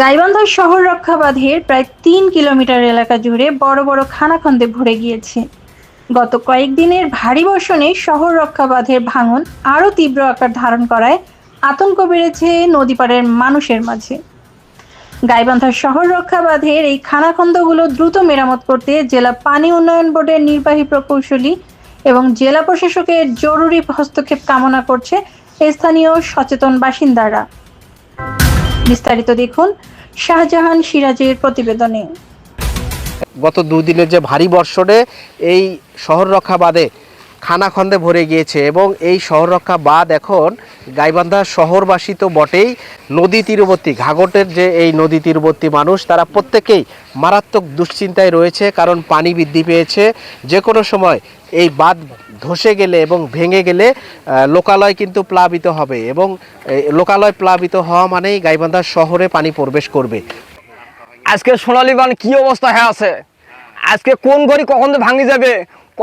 গাইবান্ধা শহর রক্ষা বাঁধের প্রায় ৩ কিলোমিটার এলাকা জুড়ে বড় বড় খানাখন্দে ভরে গিয়েছে। গত কয়েকদিনের ভারী বর্ষণে শহর রক্ষা বাঁধের ভাঙন আরও তীব্র আকার ধারণ করায় আতঙ্ক বেড়েছে নদীপাড়ের মানুষের মাঝে। গাইবান্ধা শহর রক্ষা বাঁধের এই খানাখন্দগুলো দ্রুত মেরামত করতে জেলা পানি উন্নয়ন বোর্ডের নির্বাহী প্রকৌশলী এবং জেলা প্রশাসকের জরুরি হস্তক্ষেপ কামনা করছে স্থানীয় সচেতন বাসিন্দারা। বিস্তারিত দেখুন শাহজাহান সিরাজের প্রতিবেদনে। গত দুদিনের যে ভারী বর্ষণে এই শহর রক্ষা বাঁধে খানাখন্দে ভরে গিয়েছে এবং এই শহর রক্ষা বাঁধ এখন গাইবান্ধা শহরবাসী তো বটেই, নদী তীরবর্তী ঘাঘটের যে এই নদী তীরবর্তী মানুষ তারা প্রত্যেকেই মারাত্মক দুশ্চিন্তায় রয়েছে, কারণ পানি বৃদ্ধি পেয়েছে। যে কোনো সময় এই বাঁধ ধসে গেলে এবং ভেঙে গেলে লোকালয় কিন্তু প্লাবিত হবে এবং লোকালয় প্লাবিত হওয়া মানেই গাইবান্ধা শহরে পানি প্রবেশ করবে। আজকে সোনালী বাঁধ কি অবস্থা হয়ে আছে, আজকে কোন ঘড়ি কখন ভাঙে যাবে,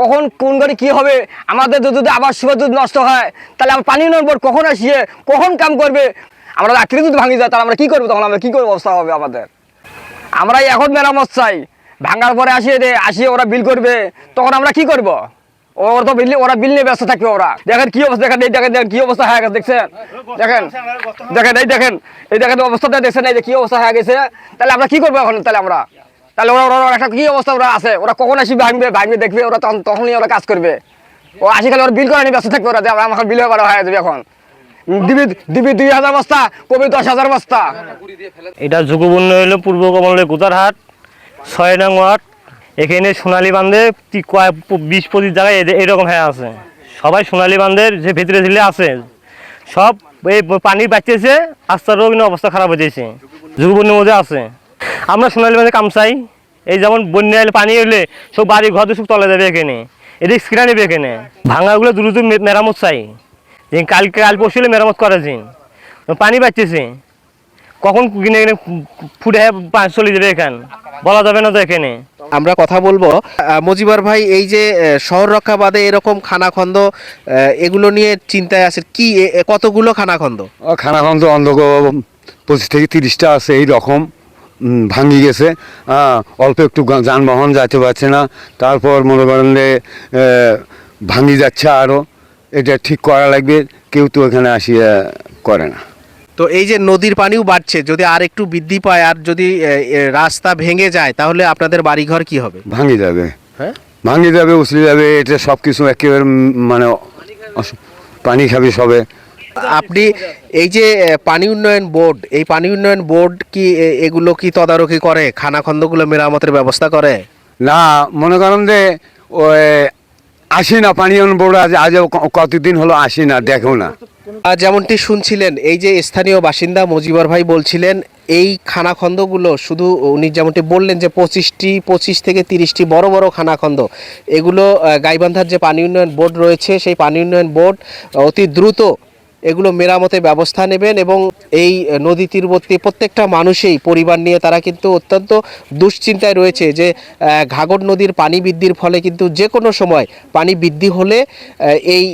কখন কোন ঘড়ি কি হবে, আমাদের যদি আবার সেবা যদি নষ্ট হয় তাহলে আমার পানি উন্নয়ন বোর্ড কখন আসিয়ে কখন কাম করবে। আমরা রাত্রে যদি ভাঙে যায় তাহলে আমরা কি করবো, তখন আমরা কি করবো অবস্থা হবে আমাদের। আমরা এখন মেরামত চাই, ভাঙার পরে আসিয়ে ওরা বিল করবে, তখন আমরা কি করবো? ওরা তো ওরা বিল নিয়ে ব্যস্ত থাকবে। ওরা দেখেন কি অবস্থা, দেখেন কি অবস্থা হয়ে গেছে, দেখছেন দেখেন অবস্থাটা দেখছেন, এই যে কি অবস্থা হয়ে গেছে। তাহলে আমরা কি করবো এখন? তাহলে ওরা একটা কি অবস্থা ওরা আছে, ওরা কখন আসি ভাঙবে দেখবে, ওরা তখনই ওরা কাজ করবে। ও আসি খালি ওরা বিল করে নিয়ে ব্যস্ত থাকবে। ওরা যে আমার বিল হয়ে হয়ে যাবে, এখন দিবি ২,০০০ বস্তা, কবি ১০,০০০ বস্তা। এটা যুগবন্য হলো পূর্ব কমলের গোতারহাট ৬ নং ওয়ার্ড। এখানে সোনালী বাঁধে ২০-২৫ জায়গায় এরকম হয়ে আছে। সবাই সোনালী বাঁধের যে ভিতরে ঝিলে আছে সব এই পানি বাঁচতেছে, রাস্তারও কিন্তু অবস্থা খারাপ হয়ে যাচ্ছে, যুগবন্যের মধ্যে আছে। আমরা সোনালী বাঁধে কাম চাই, এই যেমন বন্যা এলে পানি এলে সব বাড়ি ঘর সব তলে যাবে, এখানে এদিকে স্ক্রিনা নেবে, এখানে ভাঙাগুলো দ্রুত মেরামত চাই। যে কাল পরশু মেরামত করেছি, পানি বাঁচতেছে, কখন কিনে ফুটে চলে যাবে এখান বলা যাবে না তো। এখানে আমরা কথা বলবো মজিবর ভাই, এই যে শহর রক্ষা বাঁধে এরকম খানাখন্দ এগুলো নিয়ে চিন্তায় আছে কি, কতগুলো খানাখন্দ? খানাখন্দ অন্তত 25 থেকে 30টা আছে এই রকম ভাঙি গেছে। অল্প একটু যানবাহন যাইতে পারছে না, তারপর মনে করেন যে ভাঙি যাচ্ছে আরও। এটা ঠিক করা লাগবে, কেউ তো এখানে আসিয়া করে না। তো এই যে নদীর পানিও বাড়ছে, যদি আর একটু বৃদ্ধি পায় আর যদি রাস্তা ভেঙে যায় তাহলে আপনাদের বাড়িঘর কি হবে? ভাঙি যাবে, হ্যাঁ ভাঙি যাবে, উছলে যাবে, এটা সব কিছু একেবারে মানে পানি খাবে সবে। আপনি এই যে পানি উন্নয়ন বোর্ড, এই পানি উন্নয়ন বোর্ড কি এগুলো কি তদারকি করে, খানাখন্দগুলো মেরামতের ব্যবস্থা করে? না, মনে করেন যে ওই আসি না, পানি উন্নয়ন বোর্ড আজ কতদিন হলো আসি না, দেখো না। যেমনটি শুনছিলেন, এই যে স্থানীয় বাসিন্দা মজিবর ভাই বলছিলেন এই খানাখন্দগুলো শুধু উনি যেমনটি বললেন যে 25 থেকে 30টি বড় বড় খানাখন্দ, এগুলো গাইবান্ধার যে পানি উন্নয়ন বোর্ড রয়েছে সেই পানি উন্নয়ন বোর্ড অতি দ্রুত এগুলো মেরামতের ব্যবস্থা নেবেন এবং এই নদী তীরবর্তী প্রত্যেকটা মানুষই পরিবার নিয়ে তারা কিন্তু অত্যন্ত দুশ্চিন্তায় রয়েছে যে ঘাঘট নদীর পানি বৃদ্ধির ফলে কিন্তু যে কোনো সময় পানি বৃদ্ধি হলে এই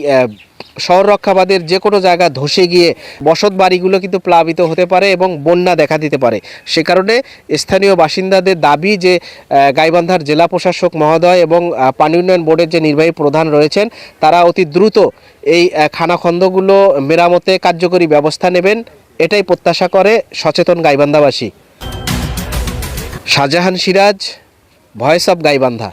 শহর রক্ষা বাঁধের যে কোনো জায়গা ধসে গিয়ে বসত বাড়িগুলো কিন্তু প্লাবিত হতে পারে এবং বন্যা দেখা দিতে পারে। সে কারণে স্থানীয় বাসিন্দাদের দাবি যে গাইবান্ধার জেলা প্রশাসক মহোদয় এবং পানি উন্নয়ন বোর্ডের যে নির্বাহী প্রধান রয়েছেন তারা অতি দ্রুত এই খানাখন্দগুলো মেরামতে কার্যকরী ব্যবস্থা নেবেন, এটাই প্রত্যাশা করে সচেতন গাইবান্ধাবাসী। Shahjahan Siraj, voice of Gaibandha.